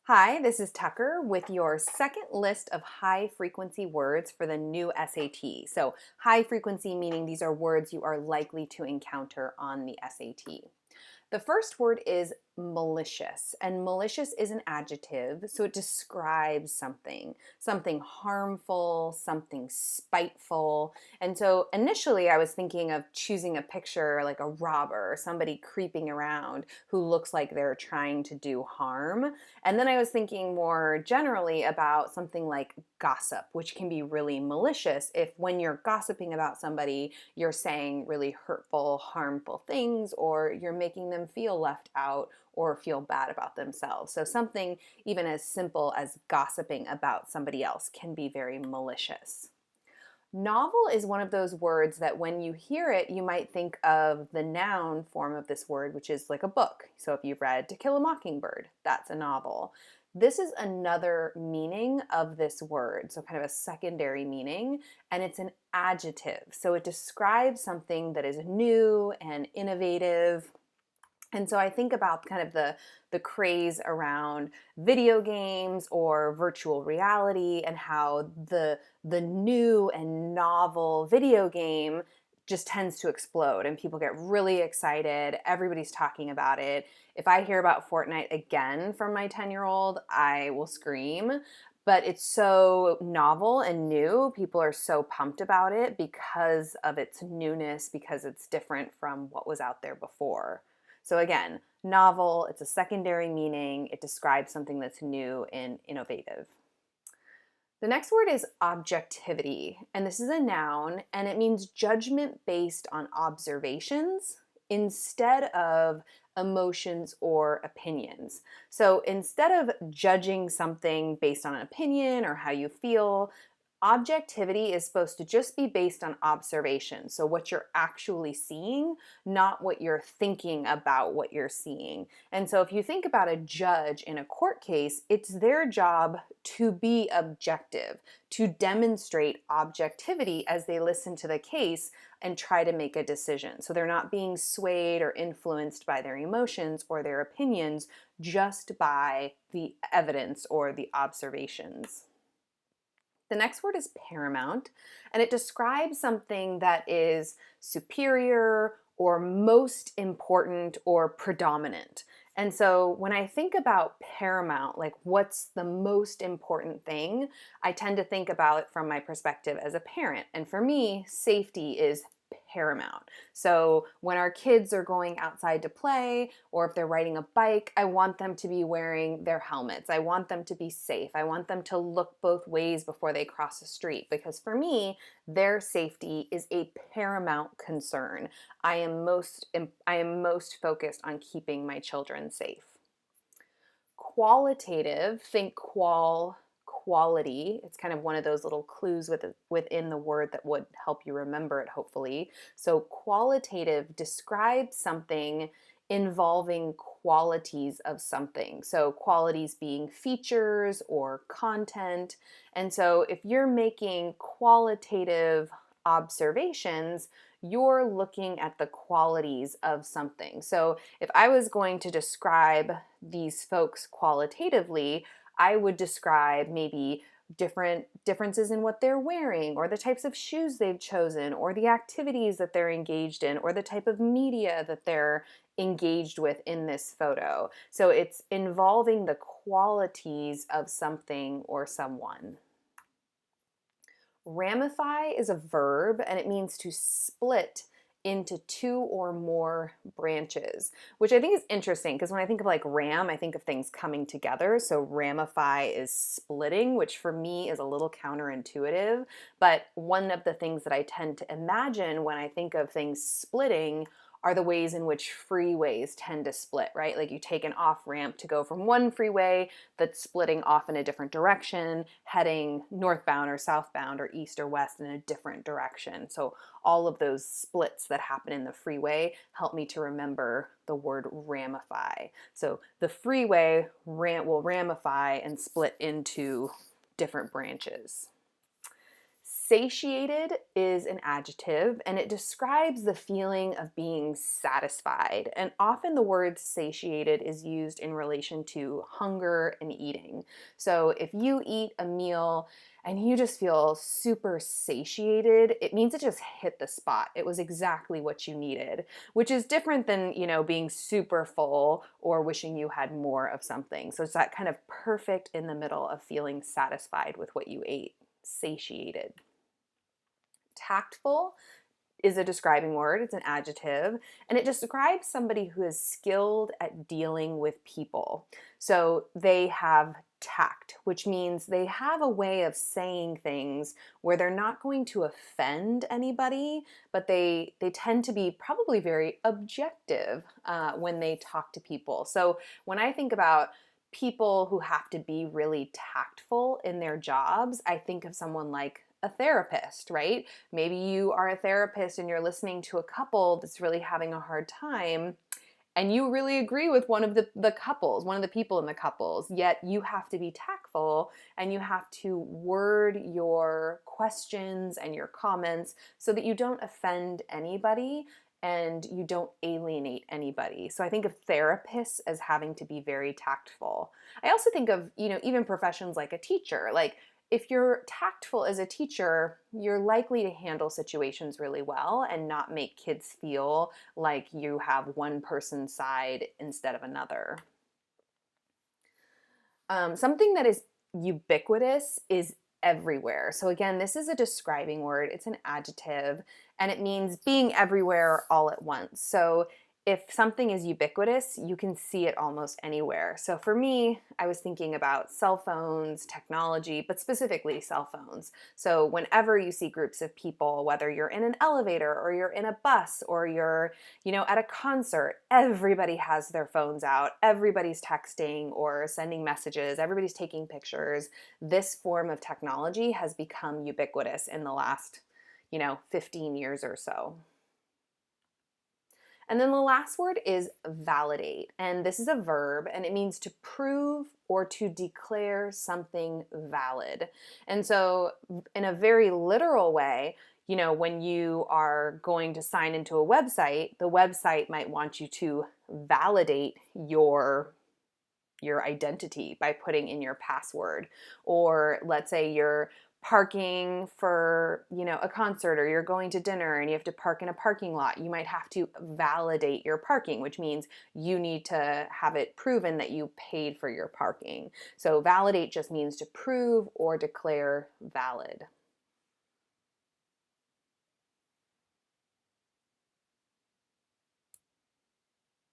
Hi, this is Tucker with your second list of high frequency words for the new SAT. So, high frequency meaning these are words you are likely to encounter on the SAT. The first word is malicious, and malicious is an adjective, so it describes something harmful, something spiteful. And so initially I was thinking of choosing a picture like a robber, somebody creeping around who looks like they're trying to do harm. And then I was thinking more generally about something like gossip, which can be really malicious if when you're gossiping about somebody, you're saying really hurtful, harmful things, or you're making them feel left out or feel bad about themselves. So something even as simple as gossiping about somebody else can be very malicious. Novel is one of those words that when you hear it, you might think of the noun form of this word, which is like a book. So if you've read To Kill a Mockingbird, that's a novel. This is another meaning of this word, so kind of a secondary meaning, and it's an adjective. So it describes something that is new and innovative. And so I think about kind of the craze around video games or virtual reality and how the new and novel video game just tends to explode and people get really excited. Everybody's talking about it. If I hear about Fortnite again from my 10-year-old, I will scream. But it's so novel and new. People are so pumped about it because of its newness, because it's different from what was out there before. So again, novel, it's a secondary meaning. It describes something that's new and innovative. The next word is objectivity, and this is a noun, and it means judgment based on observations instead of emotions or opinions. So instead of judging something based on an opinion or how you feel, objectivity is supposed to just be based on observation. So what you're actually seeing, not what you're thinking about what you're seeing. And so if you think about a judge in a court case, it's their job to be objective, to demonstrate objectivity as they listen to the case and try to make a decision. So they're not being swayed or influenced by their emotions or their opinions, just by the evidence or the observations. The next word is paramount, and it describes something that is superior or most important or predominant. And so when I think about paramount, like what's the most important thing, I tend to think about it from my perspective as a parent. And for me, safety is paramount. So when our kids are going outside to play or if they're riding a bike, I want them to be wearing their helmets. I want them to be safe. I want them to look both ways before they cross the street because for me, their safety is a paramount concern. I am most focused on keeping my children safe. Qualitative, think quality. It's kind of one of those little clues within the word that would help you remember it, hopefully. So, qualitative describes something involving qualities of something. So, qualities being features or content. And so, if you're making qualitative observations, you're looking at the qualities of something. So, if I was going to describe these folks qualitatively, I would describe maybe differences in what they're wearing or the types of shoes they've chosen or the activities that they're engaged in or the type of media that they're engaged with in this photo. So it's involving the qualities of something or someone. Ramify is a verb and it means to split into two or more branches, which I think is interesting because when I think of like ram, I think of things coming together. So ramify is splitting, which for me is a little counterintuitive. But one of the things that I tend to imagine when I think of things splitting are the ways in which freeways tend to split, right? Like you take an off ramp to go from one freeway that's splitting off in a different direction, heading northbound or southbound or east or west in a different direction. So all of those splits that happen in the freeway help me to remember the word ramify. So the freeway will ramify and split into different branches. Satiated is an adjective and it describes the feeling of being satisfied. And often the word satiated is used in relation to hunger and eating. So if you eat a meal and you just feel super satiated, it means it just hit the spot. It was exactly what you needed, which is different than, being super full or wishing you had more of something. So it's that kind of perfect in the middle of feeling satisfied with what you ate. Satiated. Tactful is a describing word, it's an adjective, and it describes somebody who is skilled at dealing with people. So they have tact, which means they have a way of saying things where they're not going to offend anybody, but they tend to be probably very objective when they talk to people. So when I think about people who have to be really tactful in their jobs, I think of someone like a therapist, right? Maybe you are a therapist and you're listening to a couple that's really having a hard time, and you really agree with one of the couples, one of the people in the couples, yet you have to be tactful and you have to word your questions and your comments so that you don't offend anybody and you don't alienate anybody. So I think of therapists as having to be very tactful. I also think of, even professions like a teacher. Like, if you're tactful as a teacher, you're likely to handle situations really well and not make kids feel like you have one person's side instead of another. Something that is ubiquitous is everywhere. So again, this is a describing word, it's an adjective, and it means being everywhere all at once. So if something is ubiquitous, you can see it almost anywhere. So for me, I was thinking about cell phones, technology, but specifically cell phones. So whenever you see groups of people, whether you're in an elevator or you're in a bus or you're, at a concert, everybody has their phones out. Everybody's texting or sending messages. Everybody's taking pictures. This form of technology has become ubiquitous in the last, 15 years or so. And then the last word is validate. And this is a verb and it means to prove or to declare something valid. And so, in a very literal way, when you are going to sign into a website, the website might want you to validate your identity by putting in your password. Or let's say you're parking for, a concert, or you're going to dinner and you have to park in a parking lot. You might have to validate your parking, which means you need to have it proven that you paid for your parking. So validate just means to prove or declare valid.